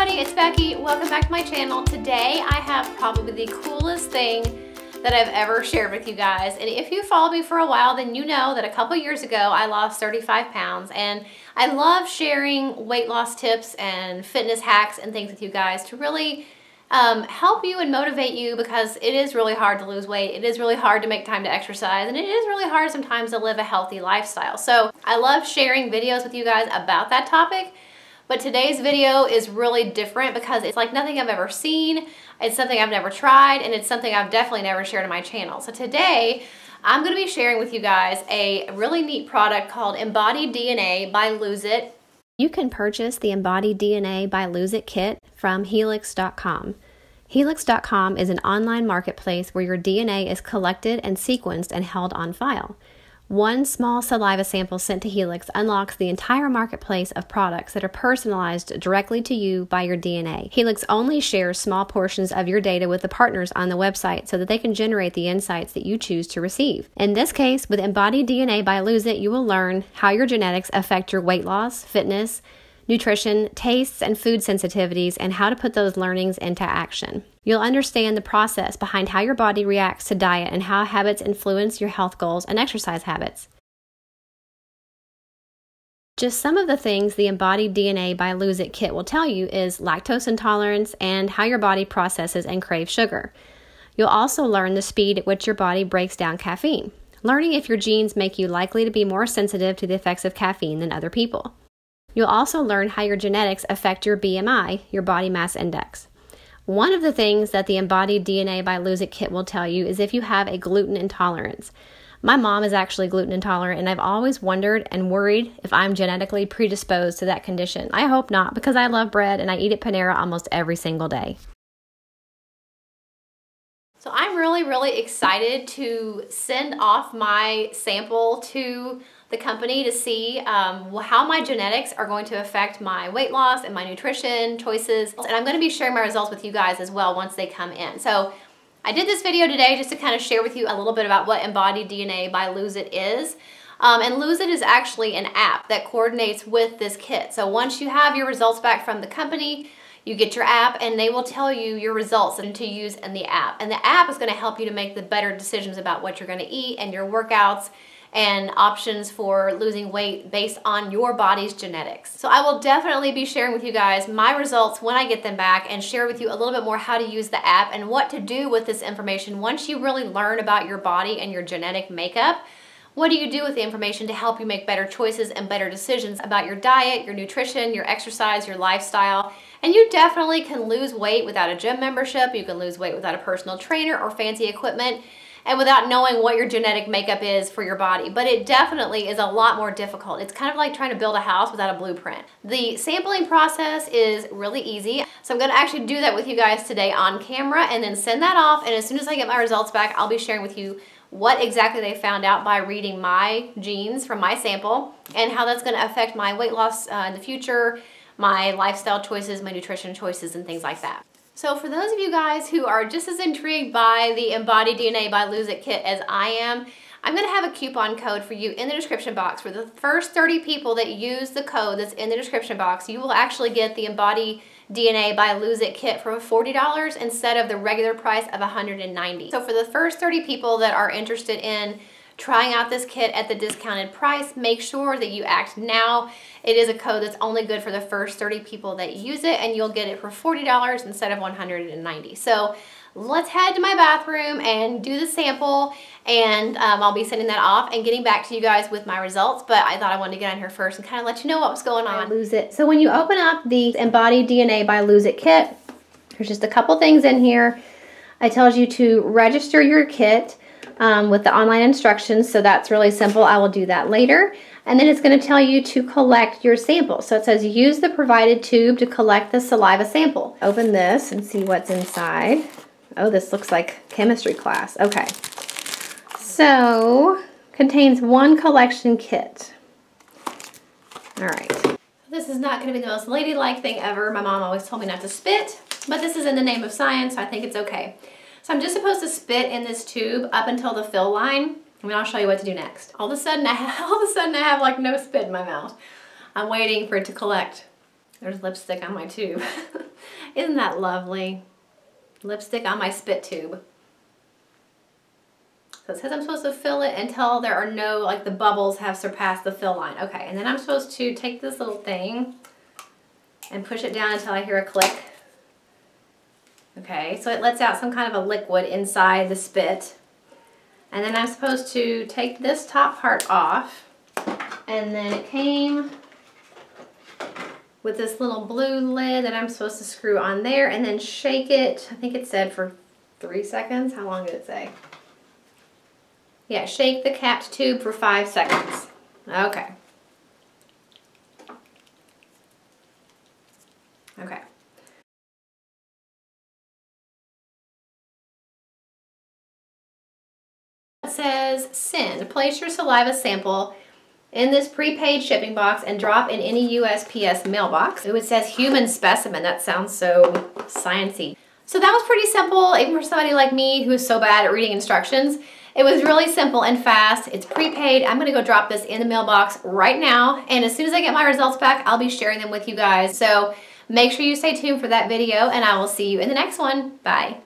everybody, it's Becky. Welcome back to my channel. Today I have probably the coolest thing that I've ever shared with you guys. And if you follow me for a while, then you know that a couple years ago I lost 35 pounds. And I love sharing weight loss tips and fitness hacks and things with you guys to really help you and motivate you, because it is really hard to lose weight. It is really hard to make time to exercise, and it is really hard sometimes to live a healthy lifestyle. So I love sharing videos with you guys about that topic. But today's video is really different because it's like nothing I've ever seen. It's something I've never tried, and it's something I've definitely never shared on my channel. So today, I'm going to be sharing with you guys a really neat product called EmbodyDNA by Lose It. You can purchase the EmbodyDNA by Lose It kit from Helix.com. Helix.com is an online marketplace where your DNA is collected and sequenced and held on file. One small saliva sample sent to Helix unlocks the entire marketplace of products that are personalized directly to you by your DNA. Helix only shares small portions of your data with the partners on the website so that they can generate the insights that you choose to receive. In this case, with EmbodyDNA by Lose It, you will learn how your genetics affect your weight loss, fitness, nutrition, tastes, and food sensitivities, and how to put those learnings into action. You'll understand the process behind how your body reacts to diet and how habits influence your health goals and exercise habits. Just some of the things the EmbodyDNA by Lose It kit will tell you is lactose intolerance and how your body processes and craves sugar. You'll also learn the speed at which your body breaks down caffeine, learning if your genes make you likely to be more sensitive to the effects of caffeine than other people. You'll also learn how your genetics affect your BMI, your body mass index. One of the things that the EmbodyDNA by Lose It kit will tell you is if you have a gluten intolerance. My mom is actually gluten intolerant, and I've always wondered and worried if I'm genetically predisposed to that condition. I hope not, because I love bread and I eat at Panera almost every single day. So I'm really excited to send off my sample to the company to see how my genetics are going to affect my weight loss and my nutrition choices. And I'm going to be sharing my results with you guys as well once they come in. So I did this video today just to kind of share with you a little bit about what EmbodyDNA by Lose It is. And Lose It is actually an app that coordinates with this kit. So once you have your results back from the company, you get your app and they will tell you your results and to use in the app. And the app is going to help you to make the better decisions about what you're going to eat and your workouts and options for losing weight based on your body's genetics. So I will definitely be sharing with you guys my results when I get them back and share with you a little bit more how to use the app and what to do with this information once you really learn about your body and your genetic makeup. What do you do with the information to help you make better choices and better decisions about your diet, your nutrition, your exercise, your lifestyle? And you definitely can lose weight without a gym membership. You can lose weight without a personal trainer or fancy equipment, and without knowing what your genetic makeup is for your body. But it definitely is a lot more difficult. It's kind of like trying to build a house without a blueprint. The sampling process is really easy. So I'm gonna actually do that with you guys today on camera and then send that off. And as soon as I get my results back, I'll be sharing with you what exactly they found out by reading my genes from my sample and how that's gonna affect my weight loss in the future, my lifestyle choices, my nutrition choices, and things like that. So for those of you guys who are just as intrigued by the EmbodyDNA by Lose It kit as I am, I'm going to have a coupon code for you in the description box. For the first 30 people that use the code that's in the description box, you will actually get the EmbodyDNA by Lose It kit for $40 instead of the regular price of $190. So for the first 30 people that are interested in trying out this kit at the discounted price, make sure that you act now. It is a code that's only good for the first 30 people that use it, and you'll get it for $40 instead of $190. So let's head to my bathroom and do the sample, and I'll be sending that off and getting back to you guys with my results. But I thought I wanted to get on here first and kind of let you know what was going on. Lose It. So when you open up the EmbodyDNA by Lose It kit, there's just a couple things in here. It tells you to register your kit with the online instructions, so that's really simple. I will do that later. And then it's going to tell you to collect your sample. So it says use the provided tube to collect the saliva sample. Open this and see what's inside. Oh, this looks like chemistry class. Okay. So, contains one collection kit. All right. This is not going to be the most ladylike thing ever. My mom always told me not to spit, but this is in the name of science, so I think it's okay. So I'm just supposed to spit in this tube up until the fill line. I mean, I'll show you what to do next. All of a sudden I have like no spit in my mouth. I'm waiting for it to collect. There's lipstick on my tube. Isn't that lovely? Lipstick on my spit tube. So it says I'm supposed to fill it until there are no, like the bubbles have surpassed the fill line. Okay, and then I'm supposed to take this little thing and push it down until I hear a click. Okay, so it lets out some kind of a liquid inside the spit. And then I'm supposed to take this top part off. And then it came with this little blue lid that I'm supposed to screw on there and then shake it. I think it said for 3 seconds. How long did it say? Yeah, shake the capped tube for 5 seconds. Okay. Okay. It says, send. Place your saliva sample in this prepaid shipping box and drop in any USPS mailbox. It says human specimen. That sounds so sciencey. So that was pretty simple, even for somebody like me who is so bad at reading instructions. It was really simple and fast. It's prepaid. I'm gonna go drop this in the mailbox right now. And as soon as I get my results back, I'll be sharing them with you guys. So make sure you stay tuned for that video and I will see you in the next one. Bye.